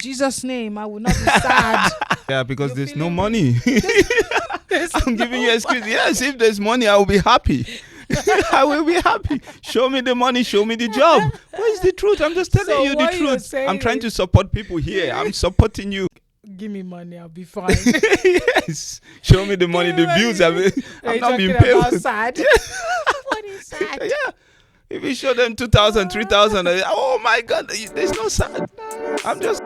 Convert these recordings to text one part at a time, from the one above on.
Jesus' name, I will not be sad. Yeah, because You're there's no feeling money. I'm giving you excuse. Yes, if there's money, I will be happy. I will be happy. Show me the money, show me the job. What is the truth? I'm just telling So you the what you're truth. I'm trying saying to support people here. I'm supporting you. Give me money, I'll be fine. Yes. Show me the money. The bills have Are you not been talking paid. about sad? What is sad? Yeah. If you show them 2,000, 3,000, oh my God, there's no sad. I'm just.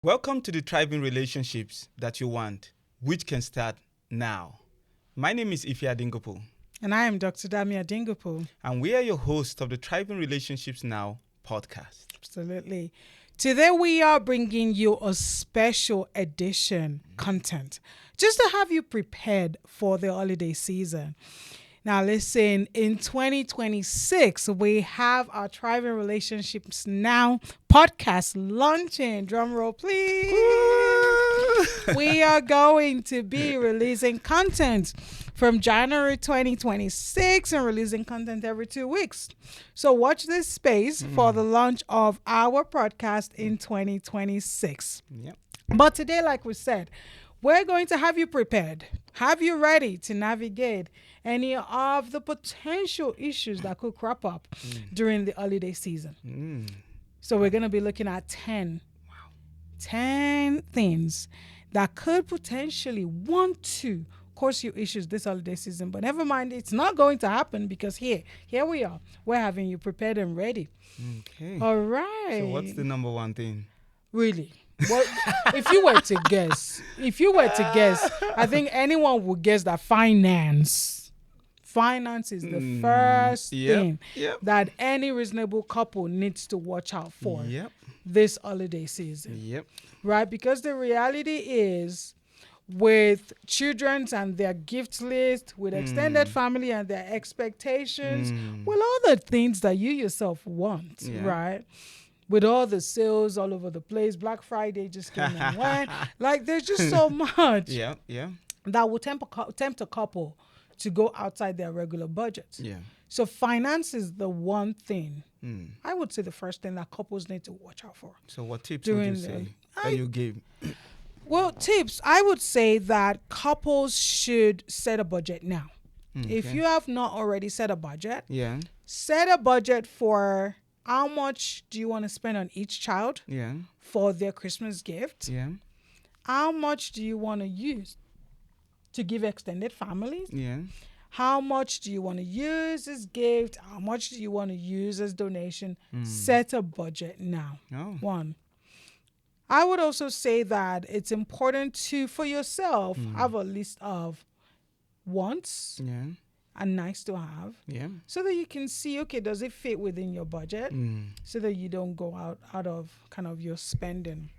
Welcome to the thriving relationships that you want, which can start now. My name is Ife Adingopo. And I am Dr. Damia Dingopo. And we are your hosts of the Thriving Relationships Now podcast. Absolutely. Today we are bringing you a special edition content just to have you prepared for the holiday season. Now listen, in 2026, we have our Thriving Relationships Now podcast launching. Drum roll, please. We are going to be releasing content from January 2026 and releasing content every 2 weeks. So watch this space for the launch of our podcast in 2026. Yep. But today, like we said, we're going to have you prepared, have you ready to navigate any of the potential issues that could crop up during the holiday season. So we're going to be looking at 10 things that could potentially want to cause you issues this holiday season. But never mind, it's not going to happen because here we are. We're having you prepared and ready. Okay. All right. So what's the number one thing? Really? Well, if you were to guess, I think anyone would guess that finance is the first thing that any reasonable couple needs to watch out for this holiday season. Yep. Right? Because the reality is, with children and their gift list, with extended family and their expectations, with all the things that you yourself want, right? With all the sales all over the place, Black Friday just came and went. Like, there's just so much that will tempt a couple to go outside their regular budget. Yeah. So finance is the one thing, I would say the first thing that couples need to watch out for. So what tips would you say that you give? Well, tips, I would say that couples should set a budget now. If you have not already set a budget, set a budget for how much do you want to spend on each child for their Christmas gift? Yeah. How much do you want to use to give extended families? Yeah. How much do you want to use as gift? How much do you want to use as donation? Set a budget now. Oh. One. I would also say that it's important to, for yourself, have a list of wants and nice to have. Yeah. So that you can see, okay, does it fit within your budget? So that you don't go out of kind of your spending.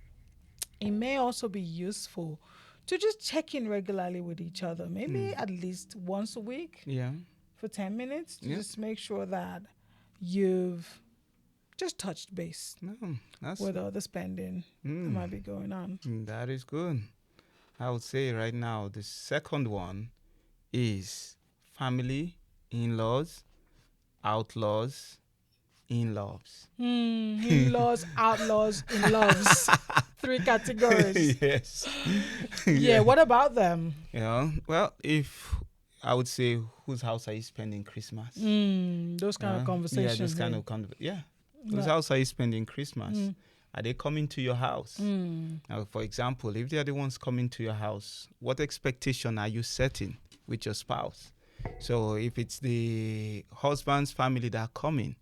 It may also be useful to just check in regularly with each other, maybe at least once a week for 10 minutes to just make sure that you've just touched base with all the spending that might be going on. That is good. I would say right now the second one is family, in-laws, outlaws, in-laws. In-laws, outlaws, in-loves. 3 categories. Yes. Yeah, what about them? Well, if I would say, whose house are you spending Christmas? Those kind of conversations. Yeah, those kind of conversations. Whose house are you spending Christmas? Are they coming to your house? Now, for example, if they are the ones coming to your house, what expectation are you setting with your spouse? So if it's the husband's family that are coming,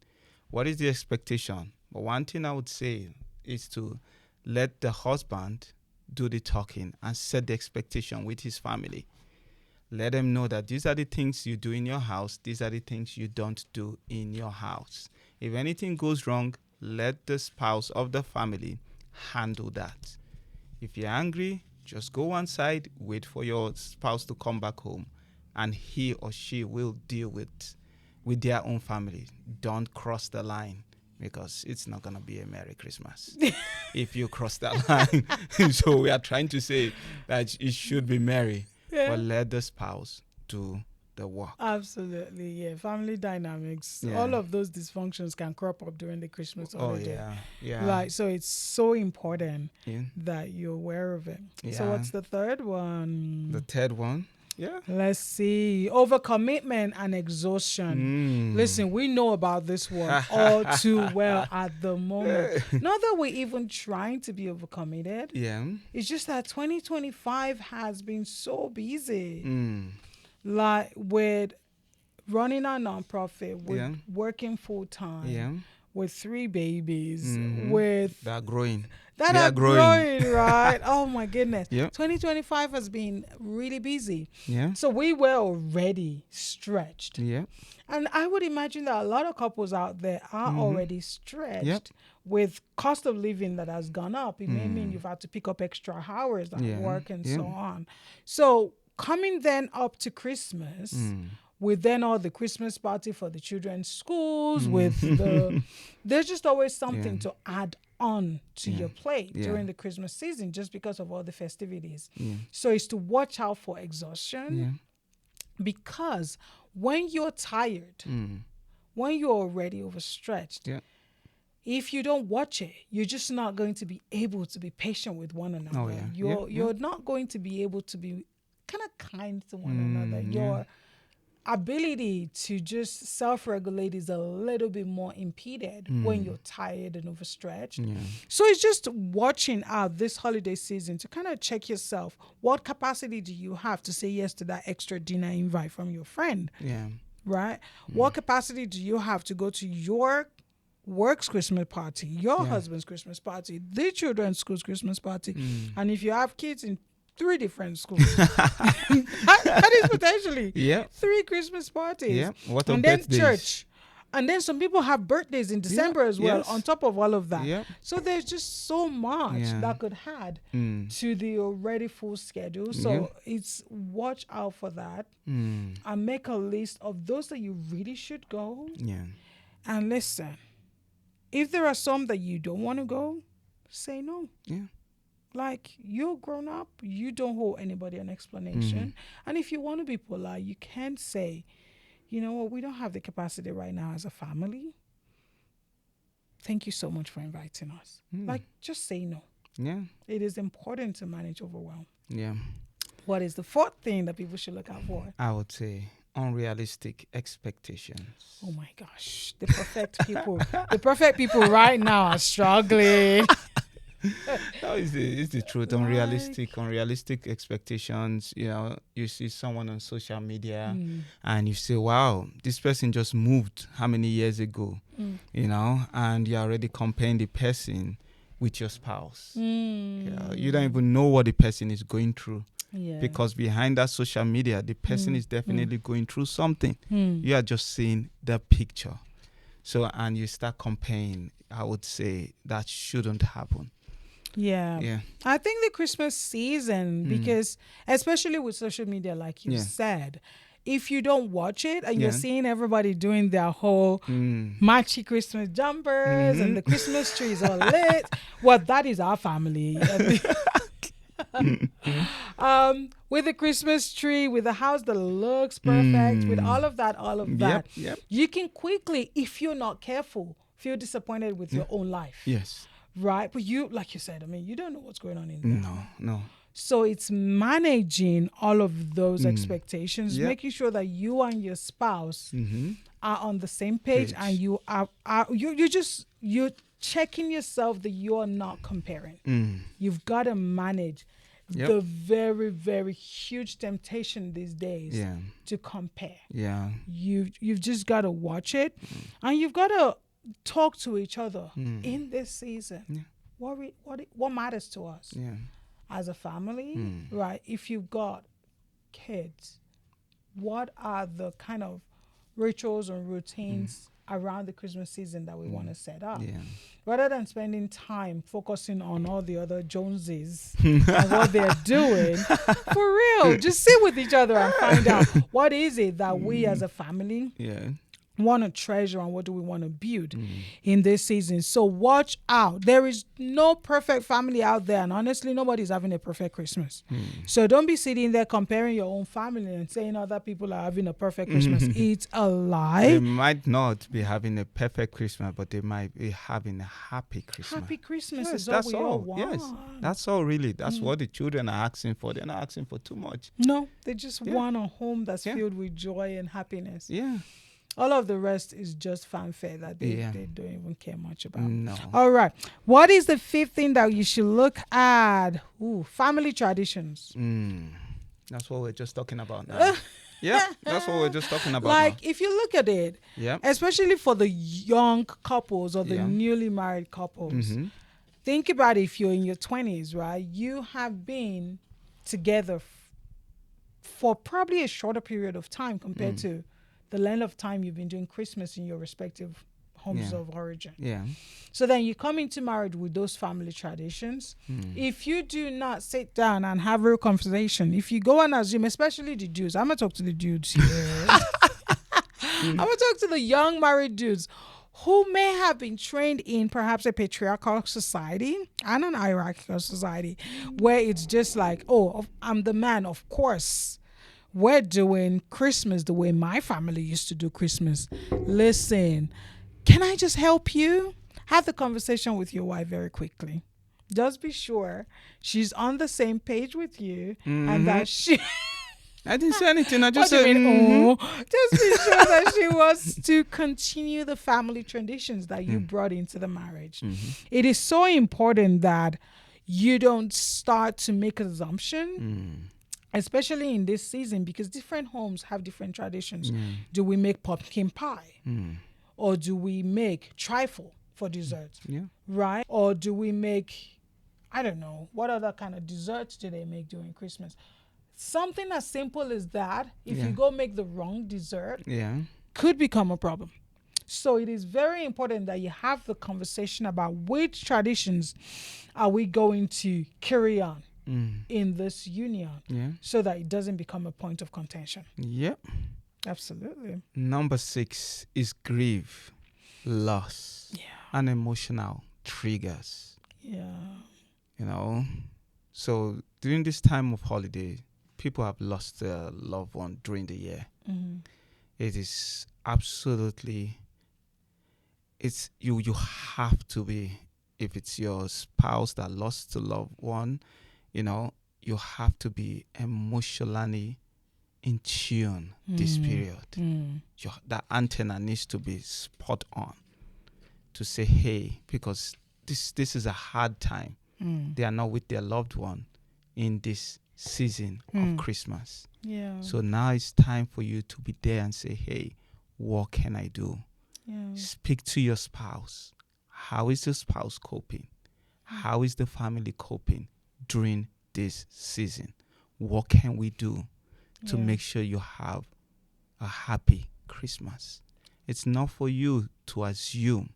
what is the expectation? But one thing I would say is to let the husband do the talking and set the expectation with his family. Let them know that these are the things you do in your house. These are the things you don't do in your house. If anything goes wrong, let the spouse of the family handle that. If you're angry, just go one side, wait for your spouse to come back home, and he or she will deal with their own family. Don't cross the line, because it's not going to be a Merry Christmas if you cross that line. So we are trying to say that it should be merry, but let the spouse do the work. Absolutely, yeah. Family dynamics, Yeah. all of those dysfunctions can crop up during the Christmas holiday. Yeah. Like, so it's so important Yeah. that you're aware of it. So Yeah. what's the third one? The third one, yeah. Let's see. Overcommitment and exhaustion. Listen, we know about this one all too well at the moment. Not that we're even trying to be overcommitted. Yeah. It's just that 2025 has been so busy. Like with running a nonprofit, with working full time, with 3 babies, with They're growing. that They are are growing. right? Oh my goodness. Yep. 2025 has been really busy. Yeah. So we were already stretched. Yeah. And I would imagine that a lot of couples out there are already stretched Yep. with cost of living that has gone up. It may mean you've had to pick up extra hours at work and so on. So coming then up to Christmas, with then all the Christmas party for the children's schools, with there's just always something to add on to your plate during the Christmas season, just because of all the festivities. So it's to watch out for exhaustion, because when you're tired, when you're already overstretched, if you don't watch it, you're just not going to be able to be patient with one another. You're not going to be able to be kind of kind to one another. Your ability to just self-regulate is a little bit more impeded when you're tired and overstretched. So it's just watching out this holiday season to kind of check yourself. What capacity do you have to say yes to that extra dinner invite from your friend? Right? What capacity do you have to go to your work's Christmas party, your husband's Christmas party, the children's school's Christmas party? And if you have kids in 3 different schools, that is potentially 3 Christmas parties. What and then birthdays. Church. And then some people have birthdays in December as well, on top of all of that. So there's just so much that could add to the already full schedule. So it's watch out for that and make a list of those that you really should go. And listen, if there are some that you don't want to go, say no. Like, you're grown up, you don't hold anybody an explanation. And if you want to be polite, you can say, you know what, we don't have the capacity right now as a family. Thank you so much for inviting us. Like, just say no. It is important to manage overwhelm. What is the 4th thing that people should look out for? I would say unrealistic expectations. Oh my gosh, the perfect people right now are struggling. No, it's the truth. Unrealistic expectations. You know, you see someone on social media and you say, wow, this person just moved how many years ago? You know, and you're already comparing the person with your spouse. You don't even know what the person is going through. Because behind that social media, the person is definitely going through something. You are just seeing the picture. So, and you start comparing. I would say that shouldn't happen. I think the Christmas season, because especially with social media, like you said, if you don't watch it and you're seeing everybody doing their whole matchy Christmas jumpers and the Christmas tree is all lit, well, that is our family. With the Christmas tree, with the house that looks perfect, with all of that, you can quickly, if you're not careful, feel disappointed with your own life. Right? But you, like you said, I mean, you don't know what's going on in there. No. So it's managing all of those expectations, making sure that you and your spouse are on the same page, and you're checking yourself that you are not comparing. You've got to manage the very, very huge temptation these days to compare. You've just got to watch it, and you've got to talk to each other in this season. What matters to us? as a family, right? If you've got kids, what are the kind of rituals and routines around the Christmas season that we want to set up? Yeah. Rather than spending time focusing on all the other Joneses and what they're doing, for real, just sit with each other and find out what is it that we as a family want to treasure and what do we want to build in this season. So watch out. There is no perfect family out there, and honestly, nobody's having a perfect Christmas. So don't be sitting there comparing your own family and saying other people are having a perfect Christmas. It's a lie. They might not be having a perfect Christmas, but they might be having a happy Christmas. Happy Christmas Yes, is that's all we all want. Yes, that's all really. That's what the children are asking for. They're not asking for too much. No, they just want a home that's filled with joy and happiness. Yeah. All of the rest is just fanfare that they don't even care much about. No. All right. What is the fifth thing that you should look at? Family traditions. That's what we're just talking about now. Yeah, that's what we're just talking about Like, now. if you look at it, especially for the young couples or the newly married couples, think about if you're in your 20s, right? You have been together for probably a shorter period of time compared to the length of time you've been doing Christmas in your respective homes of origin. Yeah. So then you come into marriage with those family traditions. If you do not sit down and have real conversation, if you go and assume, especially the dudes, I'm going to talk to the dudes here. I'm going to talk to the young married dudes who may have been trained in perhaps a patriarchal society and an hierarchical society where it's just like, oh, I'm the man, of course. We're doing Christmas the way my family used to do Christmas. Listen, can I just help you? Have the conversation with your wife very quickly. Just be sure she's on the same page with you and that she... I didn't say anything. I just What do said, you mean, just be sure that she wants to continue the family traditions that you brought into the marriage. It is so important that you don't start to make assumption especially in this season, because different homes have different traditions. Do we make pumpkin pie? Or do we make trifle for dessert? Right? Or do we make, I don't know, what other kind of desserts do they make during Christmas? Something as simple as that, if you go make the wrong dessert, could become a problem. So it is very important that you have the conversation about which traditions are we going to carry on in this union so that it doesn't become a point of contention. Yep. Absolutely. Number 6 is grief, loss, and emotional triggers. Yeah. You know, so during this time of holiday, people have lost their loved one during the year. It is absolutely, it's you have to be, if it's your spouse that lost a loved one, you know, you have to be emotionally in tune this period. That antenna needs to be spot on to say, hey, because this is a hard time. They are not with their loved one in this season of Christmas. So now it's time for you to be there and say, hey, what can I do? Speak to your spouse. How is your spouse coping? How is the family coping during this season? What can we do to make sure you have a happy Christmas? It's not for you to assume.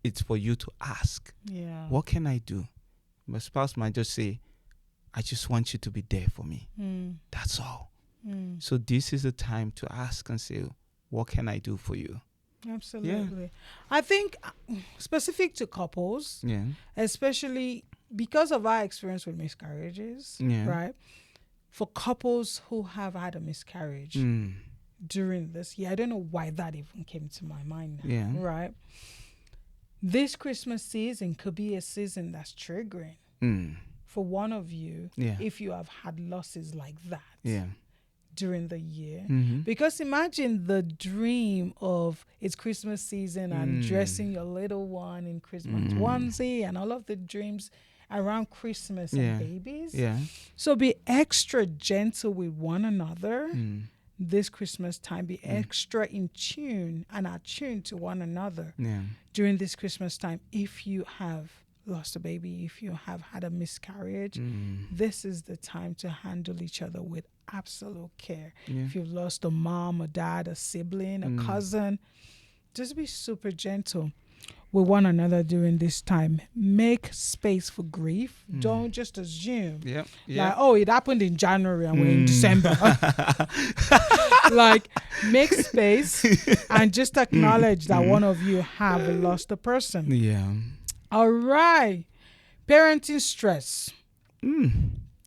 It's for you to ask. What can I do? My spouse might just say, I just want you to be there for me. That's all. So this is the time to ask and say, what can I do for you? Absolutely. I think specific to couples, especially because of our experience with miscarriages, right? For couples who have had a miscarriage during this year, I don't know why that even came to my mind now, right? This Christmas season could be a season that's triggering for one of you if you have had losses like that during the year. Because imagine the dream of it's Christmas season and dressing your little one in Christmas onesie and all of the dreams around Christmas and babies. So be extra gentle with one another this Christmas time. Be extra in tune and attuned to one another during this Christmas time if you have lost a baby, if you have had a miscarriage, this is the time to handle each other with absolute care. Yeah. If you've lost a mom, a dad, a sibling, a cousin, just be super gentle with one another during this time. Make space for grief. Don't just assume. Yeah. Like, oh, it happened in January and we're in December. Like, make space and just acknowledge that one of you have lost a person. Yeah. All right. Parenting stress.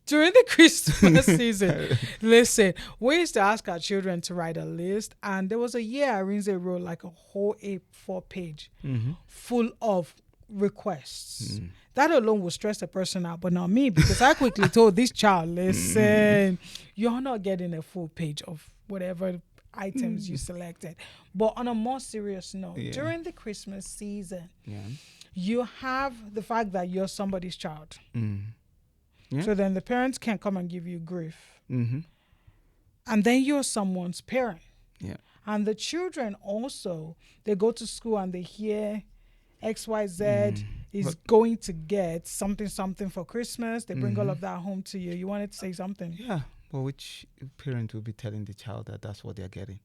During the Christmas season, listen, we used to ask our children to write a list, and there was a year Arinze wrote like a whole A4 page full of requests. That alone will stress a person out, but not me, because I quickly told this child, listen, you're not getting a full page of whatever items you selected. But on a more serious note, during the Christmas season, you have the fact that you're somebody's child. Yeah. So then the parents can come and give you grief. And then you're someone's parent. Yeah. And the children also, they go to school and they hear XYZ is going to get something for Christmas. They bring all of that home to you. You wanted to say something? Yeah. But which parent will be telling the child that that's what they're getting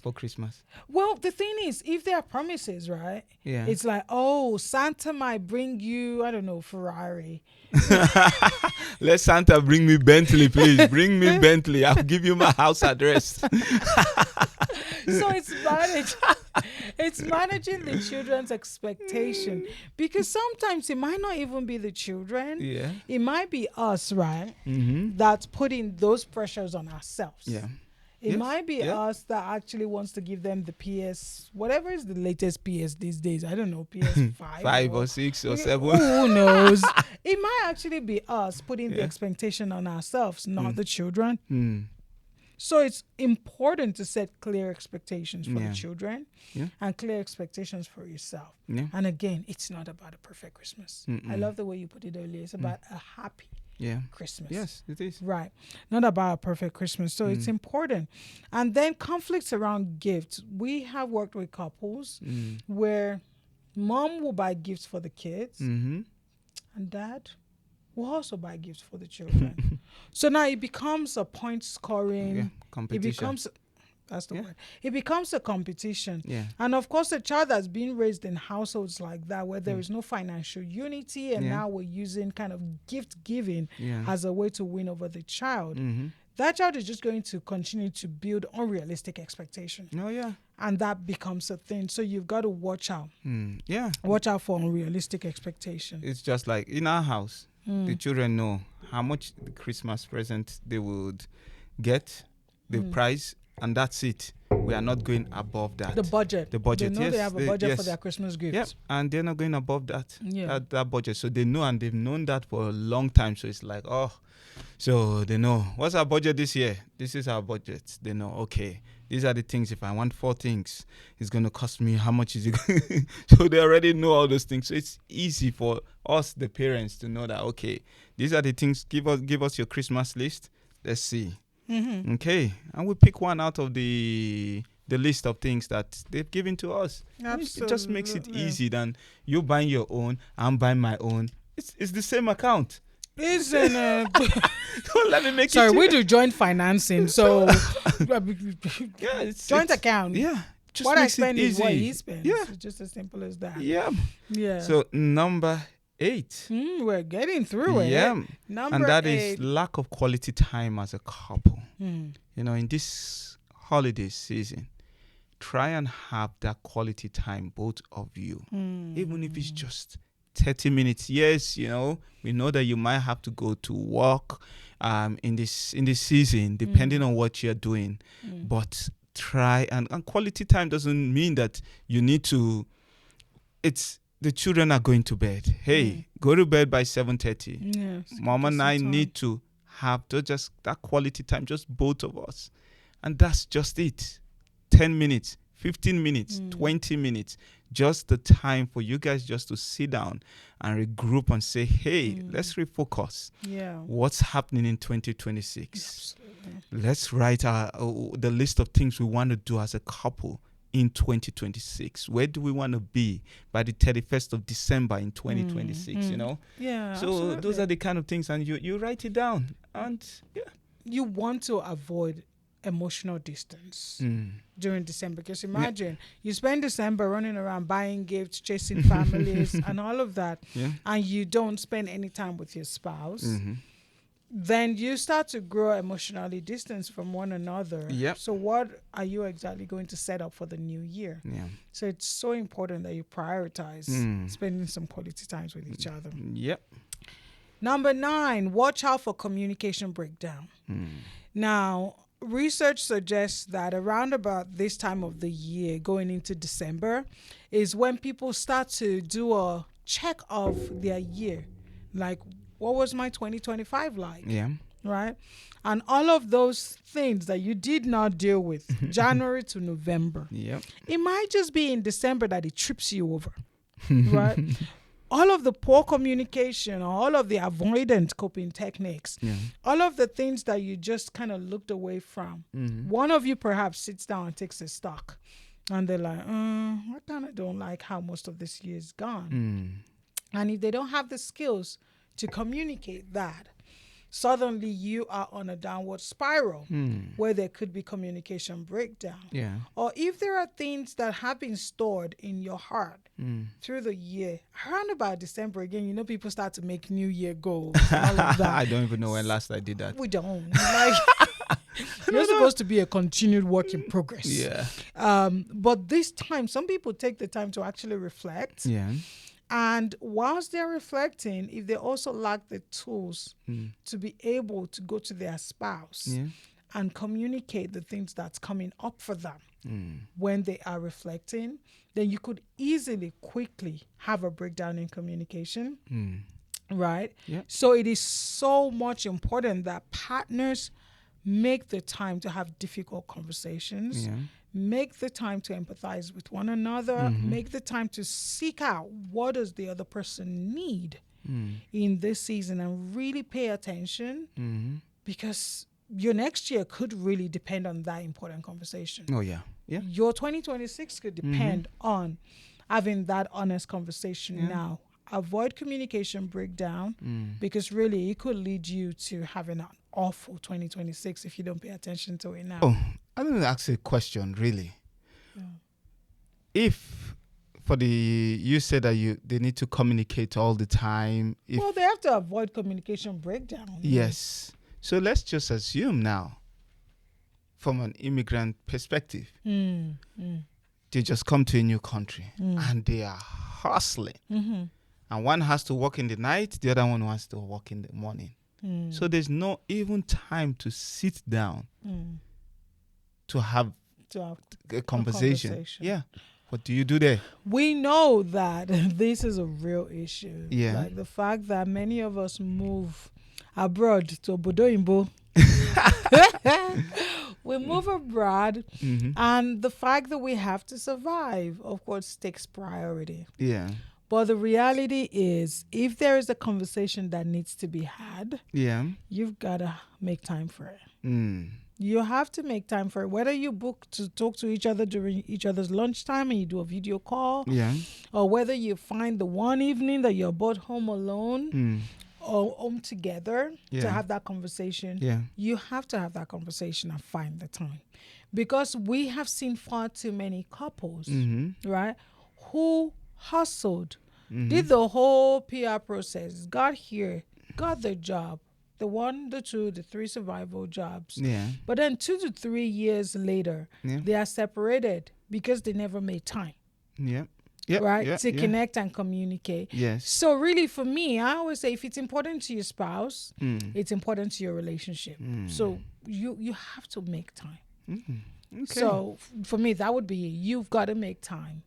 for Christmas? Well, the thing is, if there are promises, right? Yeah. It's like, oh, Santa might bring you, I don't know, Ferrari. Let Santa bring me Bentley, please. Bring me Bentley. I'll give you my house address. So it's managing the children's expectation, because sometimes it might not even be the children. Yeah. It might be us, right? That's putting those pressures on ourselves. Yeah. It might be us that actually wants to give them the PS, whatever is the latest PS these days. I don't know, PS5. 5 or 6 or 7. Who knows? It might actually be us putting the expectation on ourselves, not the children. So it's important to set clear expectations for the children and clear expectations for yourself. Yeah. And again, it's not about a perfect Christmas. I love the way you put it earlier. It's about a happy Christmas. Yes, it is. Right. Not about a perfect Christmas. So it's important. And then conflicts around gifts. We have worked with couples where mom will buy gifts for the kids and dad will also buy gifts for the children. So now it becomes a point scoring competition. It becomes that's the word. It becomes a competition. Yeah. And of course, a child that's been raised in households like that, where there is no financial unity, and now we're using kind of gift giving as a way to win over the child. That child is just going to continue to build unrealistic expectations. Oh, yeah. And that becomes a thing. So you've got to watch out. Yeah. Watch out for unrealistic expectations. It's just like in our house, the children know how much the Christmas present they would get, the price, and that's it. We are not going above that. The budget. The budget, they know they have a budget for their Christmas gifts. Yep, and they're not going above that, that budget. So they know, and they've known that for a long time. So it's like, so they know, what's our budget this year? This is our budget. They know, okay, these are the things. If I want 4 things, it's going to cost me, how much is it? So they already know all those things. So it's easy for us, the parents, to know that, okay, these are the things. Give us your Christmas list. Let's see. Okay, and we pick one out of the list of things that they've given to us. Absolutely. It just makes it easy than you buying your own, I'm buying my own. It's the same account. Isn't it? Don't let me make Sorry, it. we do joint financing, so it's joint account. Yeah. Just What I makes it spend is easy. what he spends. Yeah. It's just as simple as that. Yeah. Yeah. So number 8. We're getting through it. Yeah. Number and that 8. is lack of quality time as a couple. You know, in this holiday season, try and have that quality time, both of you. Even if it's just 30 minutes. Yes, you know, we know that you might have to go to work in this season, depending on what you're doing. But try and quality time doesn't mean that you need to, it's the children are going to bed. Hey, go to bed by 7:30. Yes, Mom and I need to have just that quality time, just both of us. And that's just it. 10 minutes, 15 minutes, 20 minutes. Just the time for you guys just to sit down and regroup and say, hey, let's refocus. Yeah. What's happening in 2026? Absolutely. Let's write the list of things we want to do as a couple in 2026? Where do we want to be by the 31st of December in 2026, you know? Yeah, So absolutely. those are the kind of things, and you write it down, and You want to avoid emotional distance during December, because imagine you spend December running around buying gifts, chasing families and all of that, and you don't spend any time with your spouse. Then you start to grow emotionally distant from one another. So what are you exactly going to set up for the new year? So it's so important that you prioritize spending some quality times with each other. Number 9, watch out for communication breakdown. Now, research suggests that around about this time of the year, going into December, is when people start to do a check of their year. Like, what was my 2025 like? Right? And all of those things that you did not deal with, January to November. It might just be in December that it trips you over. Right? All of the poor communication, all of the avoidant coping techniques, all of the things that you just kind of looked away from. One of you perhaps sits down and takes a stock, and they're like, I kind of don't like how most of this year is gone. And if they don't have the skills to communicate that, suddenly you are on a downward spiral where there could be communication breakdown. Or if there are things that have been stored in your heart through the year, around about December again, you know, people start to make New Year goals and all of that. I don't even know when last I did that. We don't. Like, you're supposed to be a continued work in progress. But this time, some people take the time to actually reflect. And whilst they're reflecting, if they also lack the tools to be able to go to their spouse and communicate the things that's coming up for them when they are reflecting, then you could easily, quickly have a breakdown in communication. Right? So it is so much important that partners make the time to have difficult conversations. Make the time to empathize with one another. Make the time to seek out what does the other person need in this season, and really pay attention, because your next year could really depend on that important conversation. Your 2026 could depend on having that honest conversation now. Avoid communication breakdown, because really it could lead you to having an awful 2026 if you don't pay attention to it now. I'm going to ask a question, really. If you said that they need to communicate all the time. Well, they have to avoid communication breakdown. Yes. So let's just assume now, from an immigrant perspective, they just come to a new country and they are hustling. And one has to work in the night, the other one wants to work in the morning. So there's no even time to sit down to have a conversation. What do you do there? We know that this is a real issue. Like the fact that many of us move abroad to Obodo Imbo. We move abroad, and the fact that we have to survive, of course, takes priority. But the reality is, if there is a conversation that needs to be had, you've got to make time for it. You have to make time for it. Whether you book to talk to each other during each other's lunchtime and you do a video call, or whether you find the one evening that you're both home alone or home together to have that conversation, you have to have that conversation and find the time. Because we have seen far too many couples, right, who hustled, did the whole PR process, got here, got the job, the 1, the 2, the 3 survival jobs. But then 2 to 3 years later, they are separated because they never made time. To connect and communicate. So really, for me, I always say, if it's important to your spouse, it's important to your relationship. So you have to make time. So for me, that would be, you've got to make time.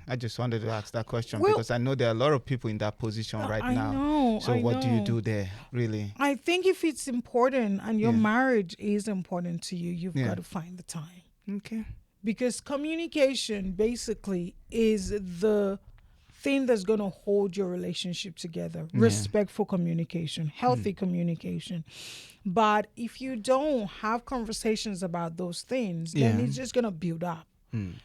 I just wanted to ask that question because I know there are a lot of people in that position now. I know. So what do you do there, really? I think if it's important and your marriage is important to you, you've got to find the time. Because communication basically is the thing that's going to hold your relationship together. Respectful communication, healthy communication. But if you don't have conversations about those things, then it's just going to build up.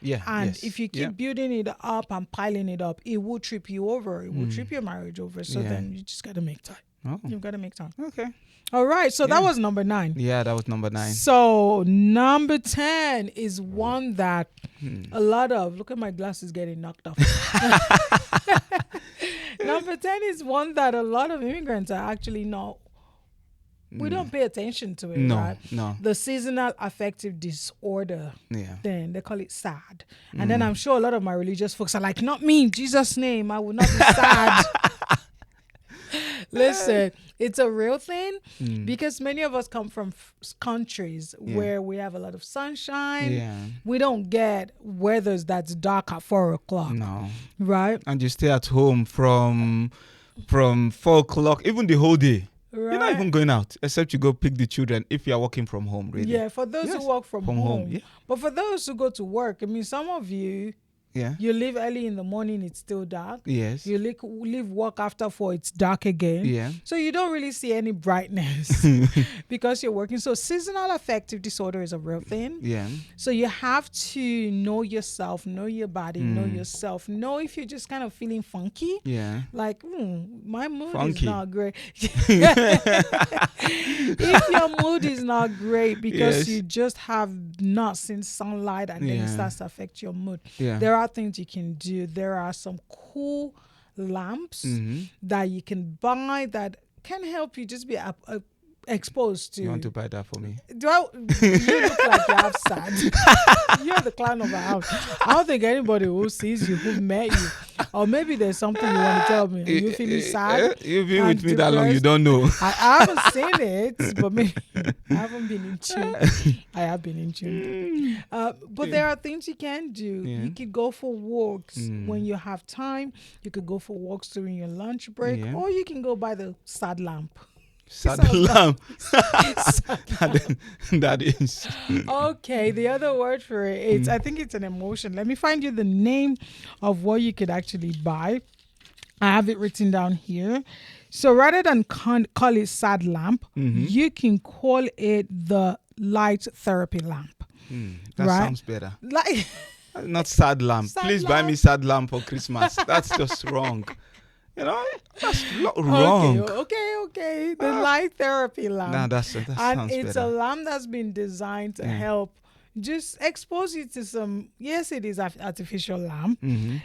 Yeah. And yes. if you keep building it up and piling it up, it will trip you over. It will trip your marriage over. So then you just got to make time. Oh. You've got to make time. Okay. All right. So that was number 9. Yeah, that was number 9. So number 10 is one that a lot of, look at my glasses getting knocked off. Number 10 is one that a lot of immigrants are actually not. We don't pay attention to it, right? No. The seasonal affective disorder thing, they call it SAD. And then I'm sure a lot of my religious folks are like, not me, in Jesus' name, I will not be sad. Listen, it's a real thing because many of us come from countries where we have a lot of sunshine. Yeah. We don't get weathers that's dark at 4 o'clock. No. Right? And you stay at home from 4 o'clock, even the whole day. Right. You're not even going out, except you go pick the children if you are working from home, really. Yeah, for those who work from home. Yeah. But for those who go to work, I mean, some of you, you leave early in the morning, it's still dark. Yes. You leave work after 4, it's dark again. Yeah. So you don't really see any brightness because you're working. So seasonal affective disorder is a real thing. Yeah. So you have to know yourself, know your body, know yourself, know if you're just kind of feeling funky. Yeah. Like, my mood Funky. is not great. If your mood is not great because you just have not seen sunlight and then it starts to affect your mood. Yeah. There are things you can do. There are some cool lamps that you can buy that can help you just be exposed to. You want to buy that for me? You look like you have sad. You're the clown of our house. I don't think anybody who sees you, who met you, or maybe there's something you want to tell me. Are you feeling sad? You've been with me that long, you don't know. I haven't seen it, but maybe I haven't been in tune. I have been in tune. But there are things you can do. Yeah. You could go for walks when you have time. You could go for walks during your lunch break, or you can go by the sad lamp. Sad lamp. That is. Okay, the other word for it, I think it's an emotion. Let me find you the name of what you could actually buy. I have it written down here. So rather than call it sad lamp, you can call it the light therapy lamp. That sounds better. Like not sad lamp. Please buy me sad lamp for Christmas. That's just wrong. You know, that's wrong. Okay. The light therapy lamp. Nah, that sounds better. And it's a lamp that's been designed to help just expose you to some, yes, it is artificial lamp.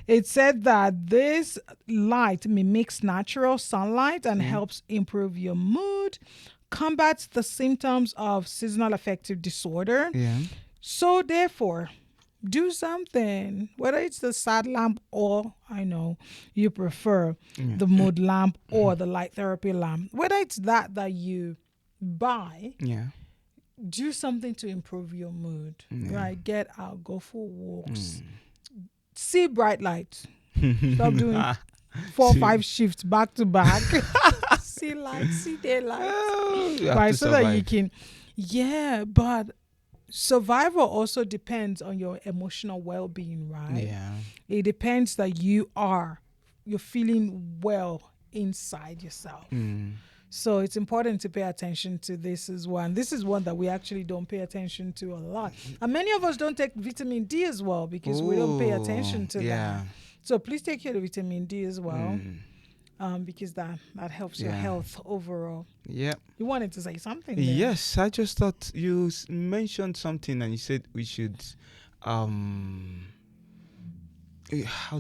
It said that this light mimics natural sunlight and helps improve your mood, combats the symptoms of seasonal affective disorder. Yeah. So therefore, do something, whether it's the sad lamp or I know you prefer the mood lamp or the light therapy lamp, whether it's that you buy, do something to improve your mood, right? Get out, go for walks, see bright lights, stop doing 4 or 5 shifts back to back, see lights, see daylight, right? So that you can, but survival also depends on your emotional well-being, right? Yeah. It depends that you're feeling well inside yourself. So it's important to pay attention to this as well. And this is one that we actually don't pay attention to a lot. And many of us don't take vitamin D as well because we don't pay attention to that. So please take your vitamin D as well. Because that helps your health overall. Yeah. You wanted to say something there. Yes, I just thought you mentioned something and you said we should, how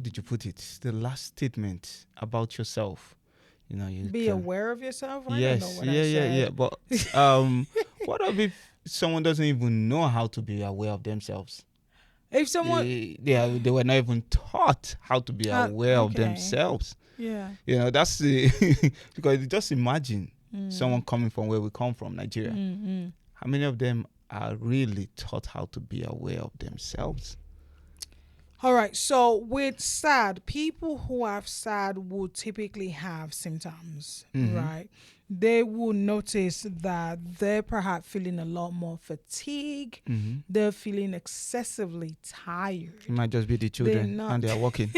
did you put it? The last statement about yourself. You know, you be aware of yourself. Yes, I don't know what I said. Yeah. But what if someone doesn't even know how to be aware of themselves? If someone they were not even taught how to be aware of themselves. Yeah. You know, that's because just imagine someone coming from where we come from, Nigeria. How many of them are really taught how to be aware of themselves? All right. So with SAD, people who have SAD will typically have symptoms, right? They will notice that they're perhaps feeling a lot more fatigue. They're feeling excessively tired. It might just be the children and they are walking.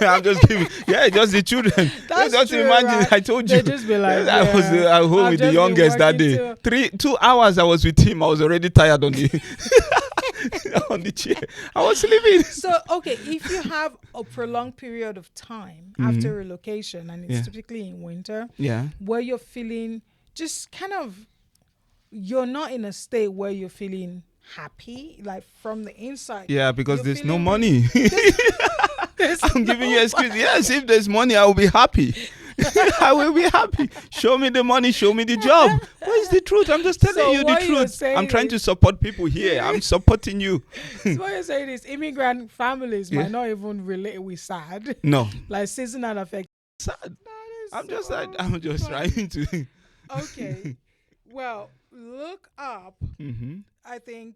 I'm just kidding. Yeah, just the children. That's just true, imagine. right? I told you. They just be like, I was at home with the youngest that day. 2 hours I was with him. I was already tired on the. on the chair. I was sleeping. So, okay, if you have a prolonged period of time after relocation, and it's typically in winter, where you're feeling just kind of, you're not in a state where you're feeling happy, like from the inside. Yeah, because there's no money. I'm giving you an excuse. Yes, if there's money, I will be happy. I will be happy. Show me the money, show me the job. What is the truth? I'm just telling you the truth. I'm trying to support people here. I'm supporting you. So what you're saying is immigrant families might not even relate with sad. No. Like seasonal affect. Sad. I'm just trying to. Okay. Well, look up. I think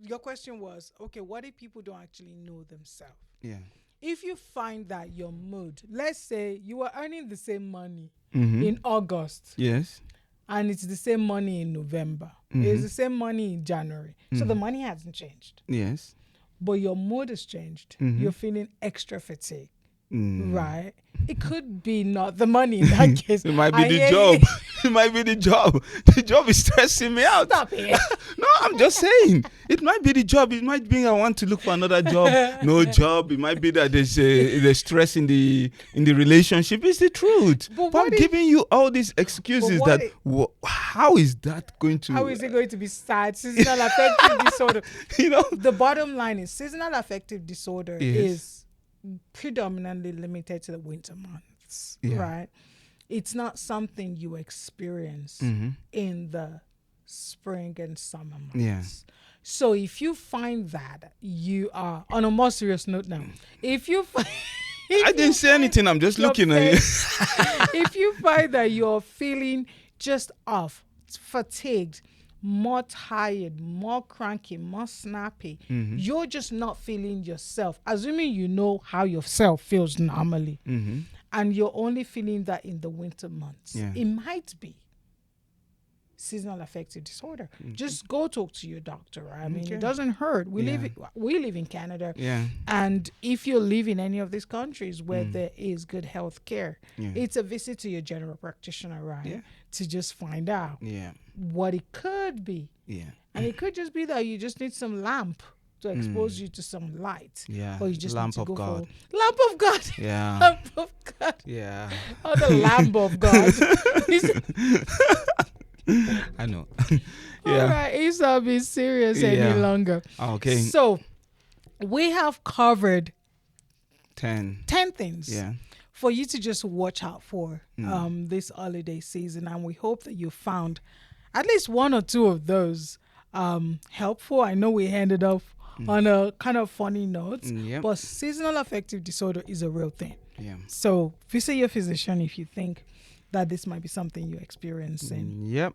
your question was, okay, what if people don't actually know themselves? Yeah. If you find that your mood, let's say you were earning the same money in August. Yes. And it's the same money in November. It's the same money in January. So the money hasn't changed. Yes. But your mood has changed. You're feeling extra fatigued. Right? It could be not the money in that case. It might be the job. It might be the job. The job is stressing me out. Stop it. No, I'm just saying. It might be the job. It might be I want to look for another job. No job. It might be that there's stress in the relationship. It's the truth. But I'm giving you all these excuses that how is that going to? How is it going to be sad? Seasonal affective disorder. The bottom line is seasonal affective disorder is predominantly limited to the winter months, right? It's not something you experience in the spring and summer months. Yeah. So if you find that you are, on a more serious note now, if you find... I didn't say anything, I'm just looking at you. If you find that you're feeling just off, fatigued, more tired, more cranky, more snappy, you're just not feeling yourself. Assuming you know how yourself feels normally, and you're only feeling that in the winter months, it might be seasonal affective disorder. Just go talk to your doctor. Right? I mean, it doesn't hurt. We live in Canada, and if you live in any of these countries where there is good health care, it's a visit to your general practitioner, right? To just find out what it could be. And it could just be that you just need some lamp to expose you to some light. Or you just lamp need to of go God. for lamp of God. Lamp of God. Oh, the lamp of God. I know. All right, it's not being serious any longer. Okay. So we have covered 10 things for you to just watch out for this holiday season, and we hope that you found at least one or two of those helpful. I know we ended up on a kind of funny note, but seasonal affective disorder is a real thing. So visit your physician if you think that this might be something you're experiencing.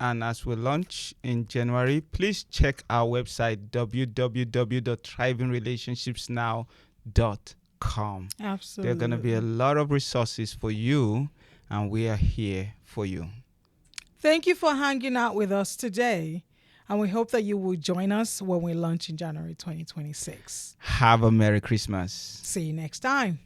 And as we launch in January, please check our website, www.thrivingrelatationsnow.com. Absolutely. There are going to be a lot of resources for you, and we are here for you. Thank you for hanging out with us today, and we hope that you will join us when we launch in January 2026. Have a Merry Christmas. See you next time.